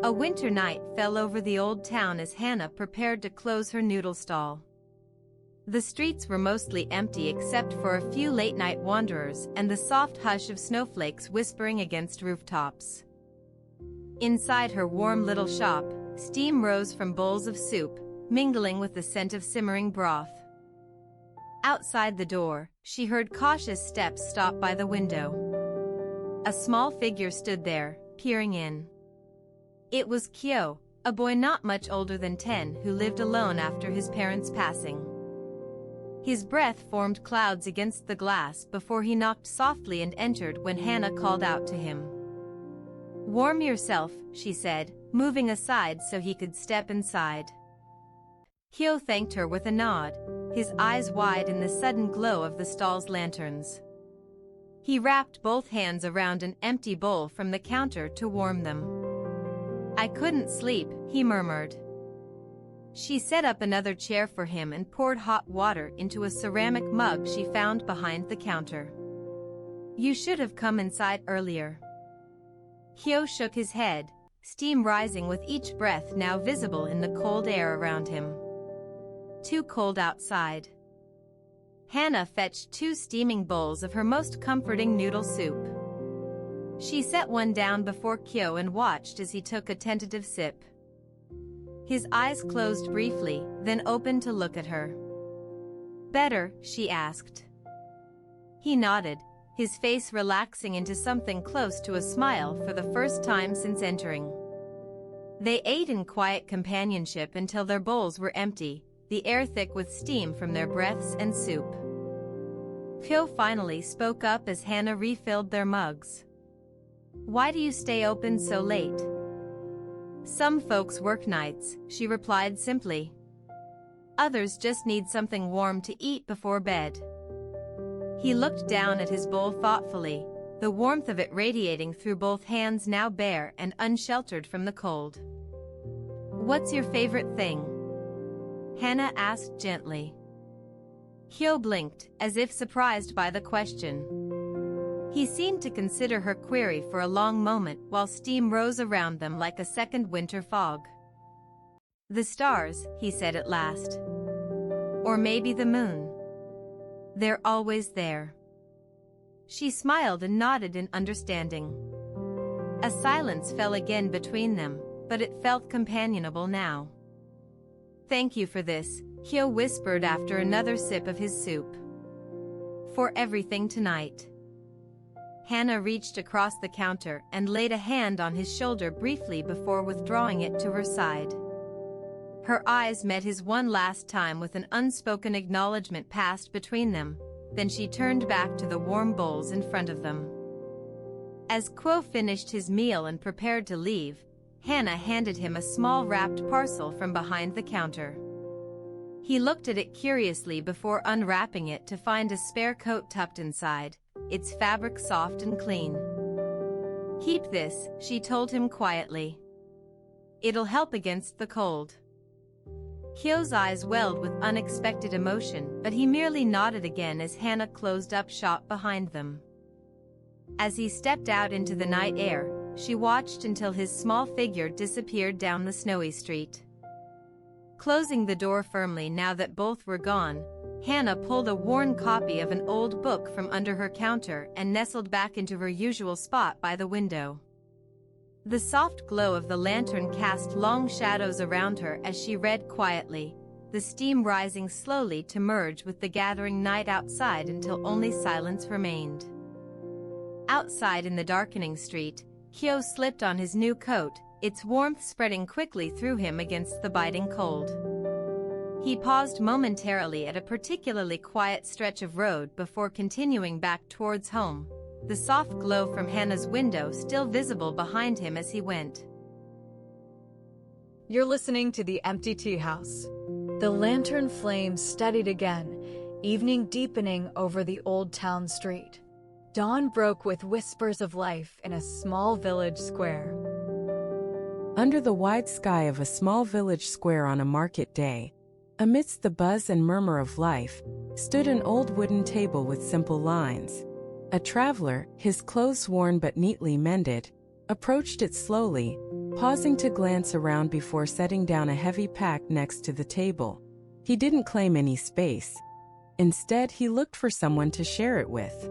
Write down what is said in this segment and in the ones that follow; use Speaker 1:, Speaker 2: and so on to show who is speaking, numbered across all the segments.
Speaker 1: A winter night fell over the old town as Hannah prepared to close her noodle stall. The streets were mostly empty except for a few late-night wanderers and the soft hush of snowflakes whispering against rooftops. Inside her warm little shop, steam rose from bowls of soup, mingling with the scent of simmering broth. Outside the door, she heard cautious steps stop by the window. A small figure stood there, peering in. It was Kyo, a boy not much older than 10 who lived alone after his parents' passing. His breath formed clouds against the glass before he knocked softly and entered when Hannah called out to him. "Warm yourself," she said, moving aside so he could step inside. Kyo thanked her with a nod, his eyes wide in the sudden glow of the stall's lanterns. He wrapped both hands around an empty bowl from the counter to warm them. "I couldn't sleep," he murmured. She set up another chair for him and poured hot water into a ceramic mug she found behind the counter. "You should have come inside earlier." Kyo shook his head, steam rising with each breath now visible in the cold air around him. "Too cold outside." Hannah fetched 2 steaming bowls of her most comforting noodle soup. She set one down before Kyo and watched as he took a tentative sip. His eyes closed briefly, then opened to look at her. "Better?" she asked. He nodded, his face relaxing into something close to a smile for the first time since entering. They ate in quiet companionship until their bowls were empty, the air thick with steam from their breaths and soup. Kyo finally spoke up as Hannah refilled their mugs. "Why do you stay open so late?" "Some folks work nights," she replied simply. "Others just need something warm to eat before bed." He looked down at his bowl thoughtfully, the warmth of it radiating through both hands now bare and unsheltered from the cold. "What's your favorite thing?" Hannah asked gently. Kyo blinked, as if surprised by the question. He seemed to consider her query for a long moment while steam rose around them like a second winter fog. "The stars," he said at last. "Or maybe the moon. They're always there." She smiled and nodded in understanding. A silence fell again between them, but it felt companionable now. "Thank you for this," Kyo whispered after another sip of his soup. "For everything tonight." Hannah reached across the counter and laid a hand on his shoulder briefly before withdrawing it to her side. Her eyes met his one last time with an unspoken acknowledgement passed between them, then she turned back to the warm bowls in front of them. As Kyo finished his meal and prepared to leave, Hannah handed him a small wrapped parcel from behind the counter. He looked at it curiously before unwrapping it to find a spare coat tucked inside, its fabric soft and clean. "Keep this," she told him quietly. "It'll help against the cold." Kyo's eyes welled with unexpected emotion, but he merely nodded again as Hannah closed up shop behind them. As he stepped out into the night air, she watched until his small figure disappeared down the snowy street. Closing the door firmly now that both were gone, Hannah pulled a worn copy of an old book from under her counter and nestled back into her usual spot by the window. The soft glow of the lantern cast long shadows around her as she read quietly, the steam rising slowly to merge with the gathering night outside until only silence remained. Outside in the darkening street, Kyo slipped on his new coat, its warmth spreading quickly through him against the biting cold. He paused momentarily at a particularly quiet stretch of road before continuing back towards home, the soft glow from Hannah's window still visible behind him as he went.
Speaker 2: You're listening to the Empty Teahouse. The lantern flames steadied again, evening deepening over the old town street. Dawn broke with whispers of life in a small village square.
Speaker 3: Under the wide sky of a small village square on a market day, amidst the buzz and murmur of life, stood an old wooden table with simple lines. A traveler, his clothes worn but neatly mended, approached it slowly, pausing to glance around before setting down a heavy pack next to the table. He didn't claim any space. Instead, he looked for someone to share it with.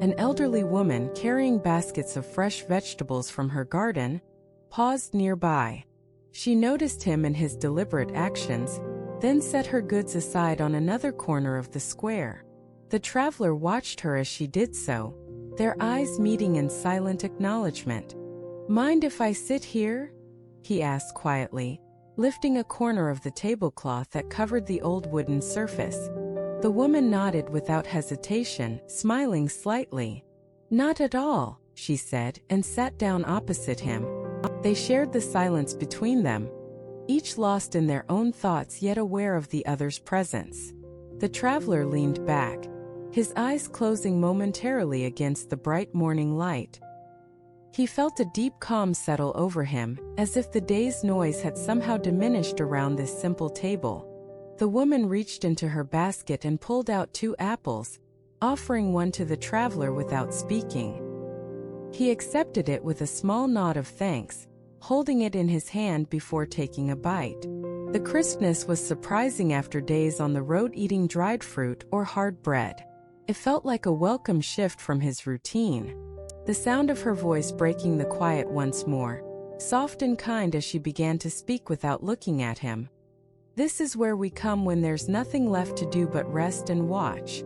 Speaker 3: An elderly woman carrying baskets of fresh vegetables from her garden paused nearby. She noticed him and his deliberate actions, then set her goods aside on another corner of the square. The traveler watched her as she did so, their eyes meeting in silent acknowledgement. "Mind if I sit here?" he asked quietly, lifting a corner of the tablecloth that covered the old wooden surface. The woman nodded without hesitation, smiling slightly. "Not at all," she said, and sat down opposite him. They shared the silence between them, each lost in their own thoughts yet aware of the other's presence. The traveler leaned back, his eyes closing momentarily against the bright morning light. He felt a deep calm settle over him, as if the day's noise had somehow diminished around this simple table. The woman reached into her basket and pulled out 2 apples, offering one to the traveler without speaking. He accepted it with a small nod of thanks, holding it in his hand before taking a bite. The crispness was surprising after days on the road eating dried fruit or hard bread. It felt like a welcome shift from his routine. The sound of her voice breaking the quiet once more, soft and kind as she began to speak without looking at him. "This is where we come when there's nothing left to do but rest and watch."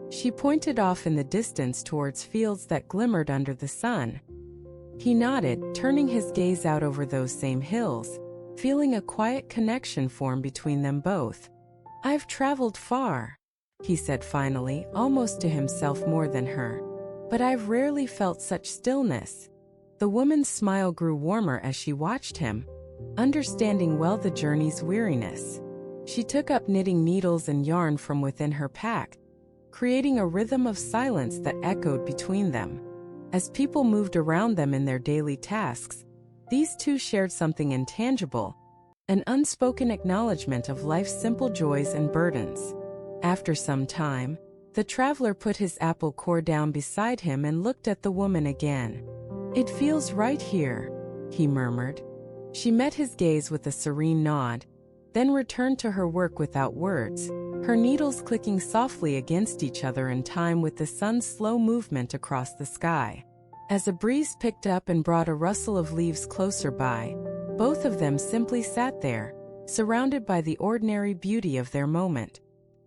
Speaker 3: She pointed off in the distance towards fields that glimmered under the sun. He nodded, turning his gaze out over those same hills, feeling a quiet connection form between them both. "I've traveled far," he said finally, almost to himself more than her. "But I've rarely felt such stillness." The woman's smile grew warmer as she watched him, understanding well the journey's weariness. She took up knitting needles and yarn from within her pack, creating a rhythm of silence that echoed between them. As people moved around them in their daily tasks, these two shared something intangible, an unspoken acknowledgement of life's simple joys and burdens. After some time, the traveler put his apple core down beside him and looked at the woman again. "It feels right here," he murmured. She met his gaze with a serene nod, then returned to her work without words, her needles clicking softly against each other in time with the sun's slow movement across the sky. As a breeze picked up and brought a rustle of leaves closer by, both of them simply sat there, surrounded by the ordinary beauty of their moment.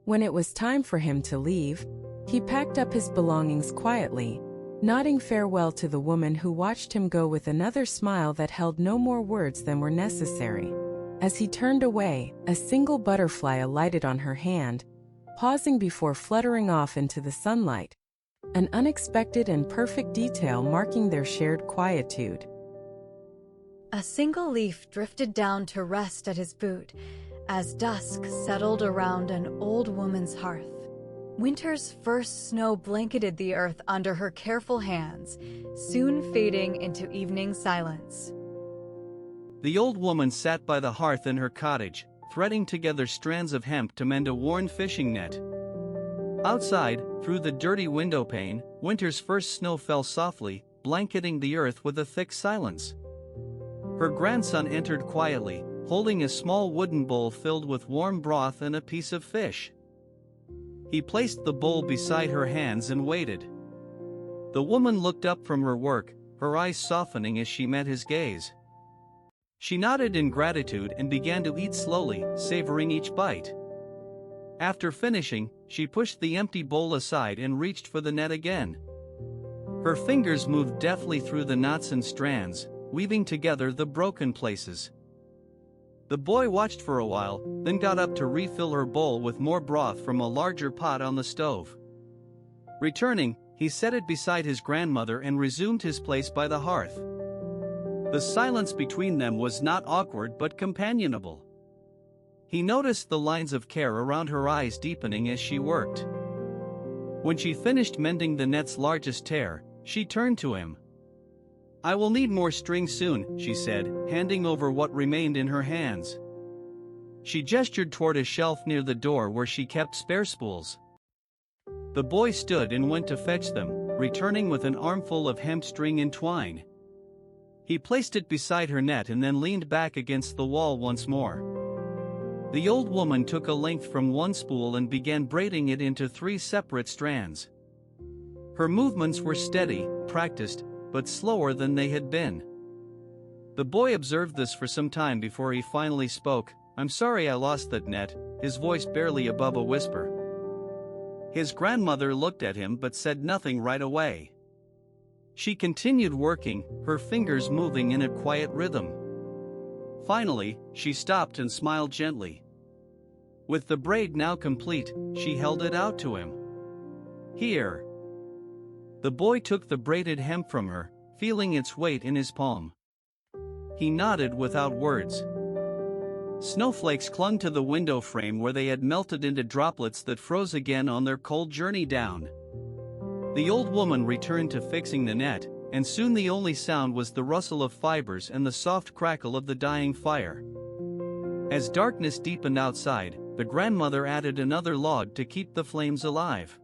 Speaker 3: When it was time for him to leave, he packed up his belongings quietly, nodding farewell to the woman who watched him go with another smile that held no more words than were necessary. As he turned away, a single butterfly alighted on her hand, pausing before fluttering off into the sunlight, an unexpected and perfect detail marking their shared quietude.
Speaker 2: A single leaf drifted down to rest at his boot as dusk settled around an old woman's hearth. Winter's first snow blanketed the earth under her careful hands, soon fading into evening silence.
Speaker 4: The old woman sat by the hearth in her cottage, threading together strands of hemp to mend a worn fishing net. Outside, through the dirty window pane, winter's first snow fell softly, blanketing the earth with a thick silence. Her grandson entered quietly, holding a small wooden bowl filled with warm broth and a piece of fish. He placed the bowl beside her hands and waited. The woman looked up from her work, her eyes softening as she met his gaze. She nodded in gratitude and began to eat slowly, savoring each bite. After finishing, she pushed the empty bowl aside and reached for the net again. Her fingers moved deftly through the knots and strands, weaving together the broken places. The boy watched for a while, then got up to refill her bowl with more broth from a larger pot on the stove. Returning, he set it beside his grandmother and resumed his place by the hearth. The silence between them was not awkward but companionable. He noticed the lines of care around her eyes deepening as she worked. When she finished mending the net's largest tear, she turned to him. "I will need more string soon," she said, handing over what remained in her hands. She gestured toward a shelf near the door where she kept spare spools. The boy stood and went to fetch them, returning with an armful of hemp string and twine. He placed it beside her net and then leaned back against the wall once more. The old woman took a length from one spool and began braiding it into 3 separate strands. Her movements were steady, practiced, but slower than they had been. The boy observed this for some time before he finally spoke. "I'm sorry I lost that net," his voice barely above a whisper. His grandmother looked at him but said nothing right away. She continued working, her fingers moving in a quiet rhythm. Finally, she stopped and smiled gently. With the braid now complete, she held it out to him. "Here." The boy took the braided hemp from her, feeling its weight in his palm. He nodded without words. Snowflakes clung to the window frame where they had melted into droplets that froze again on their cold journey down. The old woman returned to fixing the net, and soon the only sound was the rustle of fibers and the soft crackle of the dying fire. As darkness deepened outside, the grandmother added another log to keep the flames alive.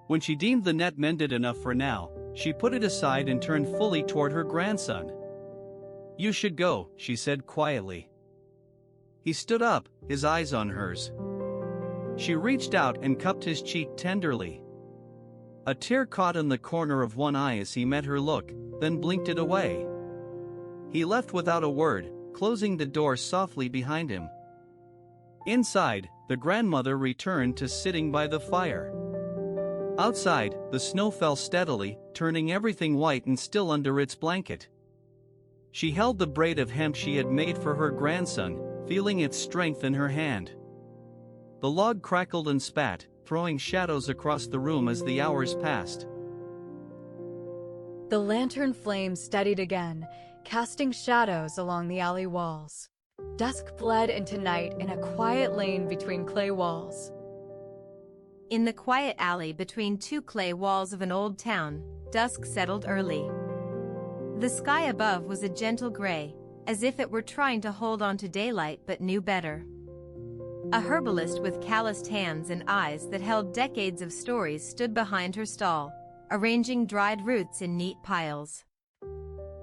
Speaker 4: When she deemed the net mended enough for now, she put it aside and turned fully toward her grandson. "You should go," she said quietly. He stood up, his eyes on hers. She reached out and cupped his cheek tenderly. A tear caught in the corner of one eye as he met her look, then blinked it away. He left without a word, closing the door softly behind him. Inside, the grandmother returned to sitting by the fire. Outside, the snow fell steadily, turning everything white and still under its blanket. She held the braid of hemp she had made for her grandson, feeling its strength in her hand. The log crackled and spat, throwing shadows across the room as the hours passed.
Speaker 2: The lantern flame steadied again, casting shadows along the alley walls. Dusk bled into night in a quiet lane between clay walls.
Speaker 1: In the quiet alley between 2 clay walls of an old town, dusk settled early. The sky above was a gentle gray, as if it were trying to hold on to daylight but knew better. A herbalist with calloused hands and eyes that held decades of stories stood behind her stall, arranging dried roots in neat piles.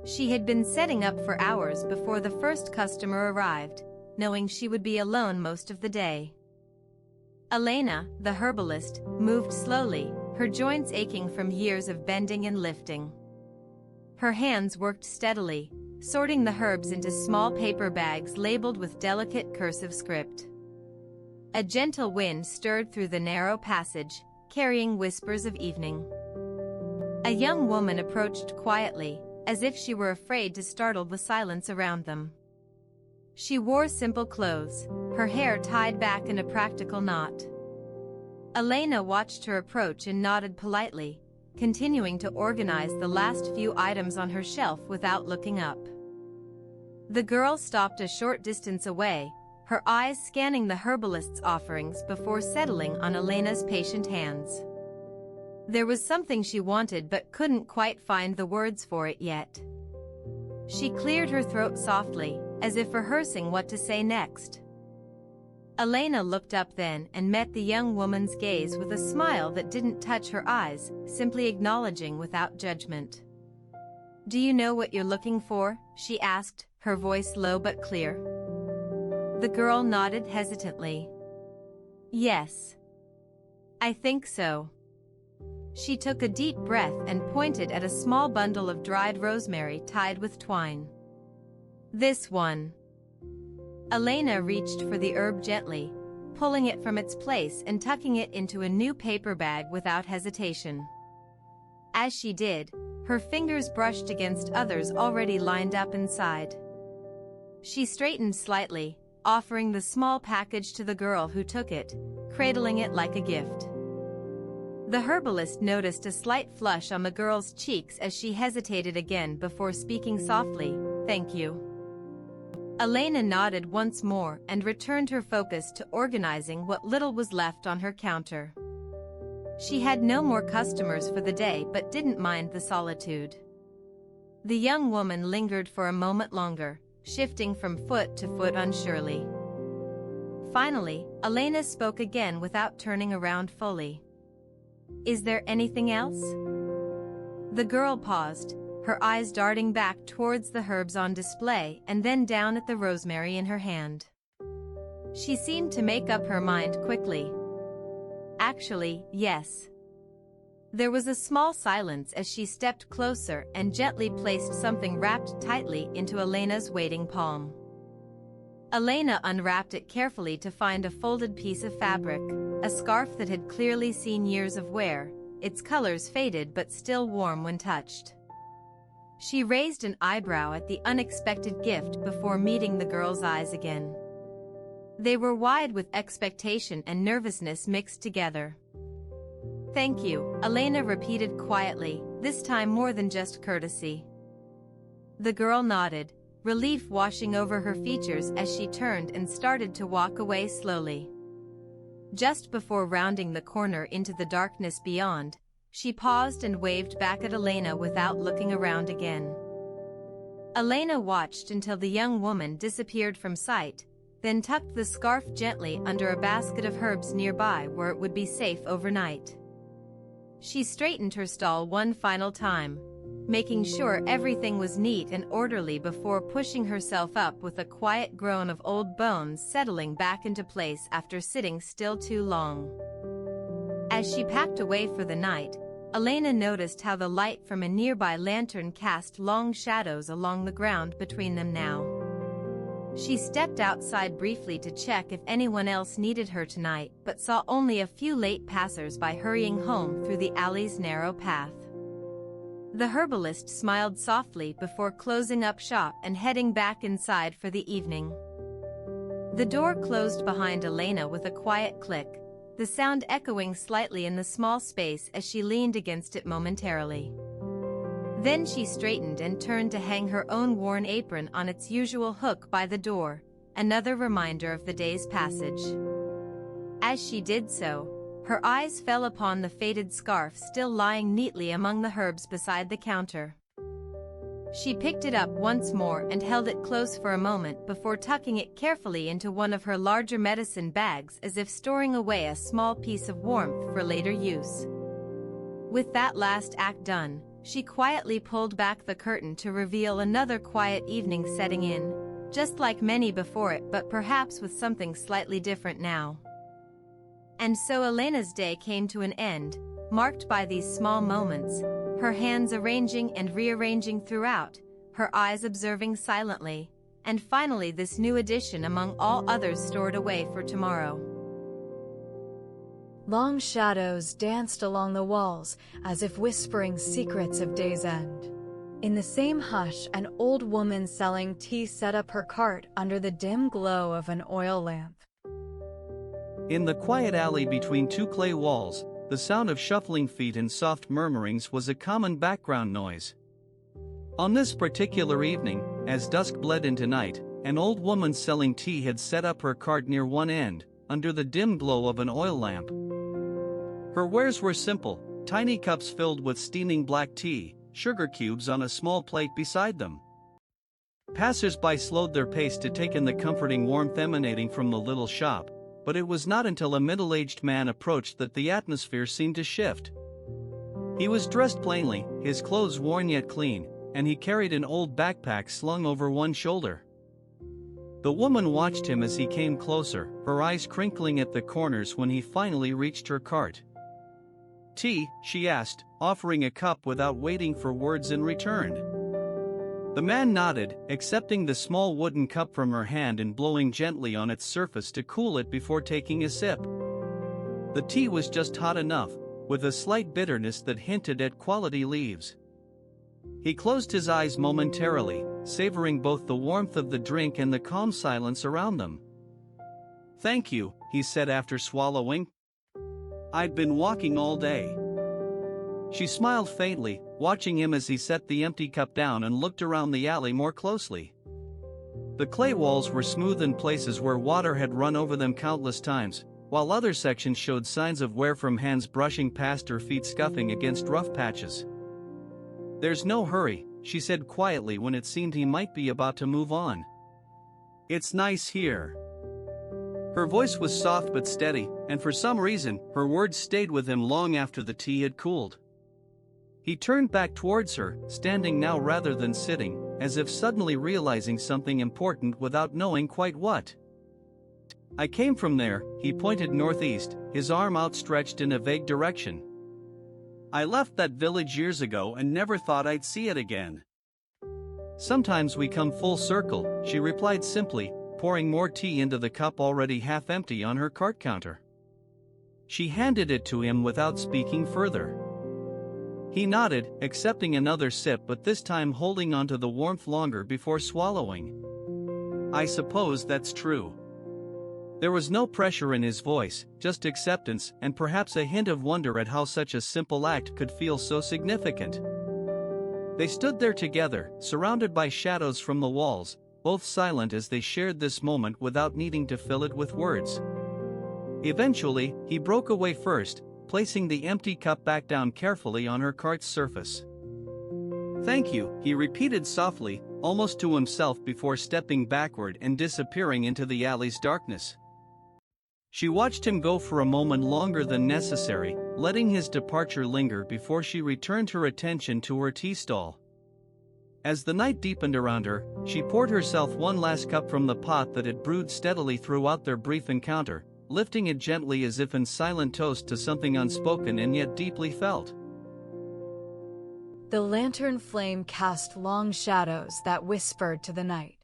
Speaker 1: She had been setting up for hours before the first customer arrived, knowing she would be alone most of the day. Elena, the herbalist, moved slowly, her joints aching from years of bending and lifting. Her hands worked steadily, sorting the herbs into small paper bags labeled with delicate cursive script. A gentle wind stirred through the narrow passage, carrying whispers of evening. A young woman approached quietly, as if she were afraid to startle the silence around them. She wore simple clothes, her hair tied back in a practical knot. Elena watched her approach and nodded politely, continuing to organize the last few items on her shelf without looking up. The girl stopped a short distance away, her eyes scanning the herbalist's offerings before settling on Elena's patient hands. There was something she wanted but couldn't quite find the words for it yet. She cleared her throat softly, as if rehearsing what to say next. Elena looked up then and met the young woman's gaze with a smile that didn't touch her eyes, simply acknowledging without judgment. "Do you know what you're looking for?" she asked, her voice low but clear. The girl nodded hesitantly. "Yes. I think so." She took a deep breath and pointed at a small bundle of dried rosemary tied with twine. "This one." Elena reached for the herb gently, pulling it from its place and tucking it into a new paper bag without hesitation. As she did, her fingers brushed against others already lined up inside. She straightened slightly, offering the small package to the girl who took it, cradling it like a gift. The herbalist noticed a slight flush on the girl's cheeks as she hesitated again before speaking softly, "Thank you." Elena nodded once more and returned her focus to organizing what little was left on her counter. She had no more customers for the day but didn't mind the solitude. The young woman lingered for a moment longer, shifting from foot to foot unsurely. Finally, Elena spoke again without turning around fully. "Is there anything else?" The girl paused, her eyes darting back towards the herbs on display and then down at the rosemary in her hand. She seemed to make up her mind quickly. Actually, yes. There was a small silence as she stepped closer and gently placed something wrapped tightly into Elena's waiting palm. Elena unwrapped it carefully to find a folded piece of fabric, a scarf that had clearly seen years of wear, its colors faded but still warm when touched. She raised an eyebrow at the unexpected gift before meeting the girl's eyes again. They were wide with expectation and nervousness mixed together. "Thank you," Elena repeated quietly, this time more than just courtesy. The girl nodded, relief washing over her features as she turned and started to walk away slowly. Just before rounding the corner into the darkness beyond, she paused and waved back at Elena without looking around again. Elena watched until the young woman disappeared from sight, then tucked the scarf gently under a basket of herbs nearby where it would be safe overnight. She straightened her stall one final time, making sure everything was neat and orderly before pushing herself up with a quiet groan of old bones settling back into place after sitting still too long. As she packed away for the night, Elena noticed how the light from a nearby lantern cast long shadows along the ground between them now. She stepped outside briefly to check if anyone else needed her tonight, but saw only a few late passers-by hurrying home through the alley's narrow path. The herbalist smiled softly before closing up shop and heading back inside for the evening. The door closed behind Elena with a quiet click, the sound echoing slightly in the small space as she leaned against it momentarily. Then she straightened and turned to hang her own worn apron on its usual hook by the door, another reminder of the day's passage. As she did so, her eyes fell upon the faded scarf still lying neatly among the herbs beside the counter. She picked it up once more and held it close for a moment before tucking it carefully into one of her larger medicine bags as if storing away a small piece of warmth for later use. With that last act done, she quietly pulled back the curtain to reveal another quiet evening setting in, just like many before it but perhaps with something slightly different now. And so Elena's day came to an end, marked by these small moments, her hands arranging and rearranging throughout, her eyes observing silently, and finally this new addition among all others stored away for tomorrow.
Speaker 2: Long shadows danced along the walls as if whispering secrets of day's end. In the same hush, an old woman selling tea set up her cart under the dim glow of an oil lamp.
Speaker 4: In the quiet alley between two clay walls, the sound of shuffling feet and soft murmurings was a common background noise. On this particular evening, as dusk bled into night, an old woman selling tea had set up her cart near one end, under the dim glow of an oil lamp. Her wares were simple, tiny cups filled with steaming black tea, sugar cubes on a small plate beside them. Passers-by slowed their pace to take in the comforting warmth emanating from the little shop, but it was not until a middle-aged man approached that the atmosphere seemed to shift. He was dressed plainly, his clothes worn yet clean, and he carried an old backpack slung over one shoulder. The woman watched him as he came closer, her eyes crinkling at the corners when he finally reached her cart. "Tea?" she asked, offering a cup without waiting for words in return. The man nodded, accepting the small wooden cup from her hand and blowing gently on its surface to cool it before taking a sip. The tea was just hot enough, with a slight bitterness that hinted at quality leaves. He closed his eyes momentarily, savoring both the warmth of the drink and the calm silence around them. "Thank you," he said after swallowing. "I'd been walking all day." She smiled faintly, watching him as he set the empty cup down and looked around the alley more closely. The clay walls were smooth in places where water had run over them countless times, while other sections showed signs of wear from hands brushing past or feet scuffing against rough patches. "There's no hurry," she said quietly when it seemed he might be about to move on. "It's nice here." Her voice was soft but steady, and for some reason, her words stayed with him long after the tea had cooled. He turned back towards her, standing now rather than sitting, as if suddenly realizing something important without knowing quite what. I came from there, he pointed northeast, his arm outstretched in a vague direction. I left that village years ago and never thought I'd see it again. Sometimes we come full circle, she replied simply, pouring more tea into the cup already half empty on her cart counter. She handed it to him without speaking further. He nodded, accepting another sip but this time holding onto the warmth longer before swallowing. I suppose that's true. There was no pressure in his voice, just acceptance and perhaps a hint of wonder at how such a simple act could feel so significant. They stood there together, surrounded by shadows from the walls, both silent as they shared this moment without needing to fill it with words. Eventually, he broke away first, placing the empty cup back down carefully on her cart's surface. "Thank you," he repeated softly, almost to himself before stepping backward and disappearing into the alley's darkness. She watched him go for a moment longer than necessary, letting his departure linger before she returned her attention to her tea stall. As the night deepened around her, she poured herself one last cup from the pot that had brewed steadily throughout their brief encounter, lifting it gently as if in silent toast to something unspoken and yet deeply felt.
Speaker 2: The lantern flame cast long shadows that whispered to the night.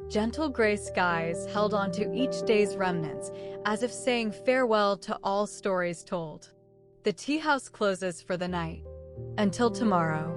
Speaker 2: Gentle gray skies held on to each day's remnants, as if saying farewell to all stories told. The tea house closes for the night. Until tomorrow.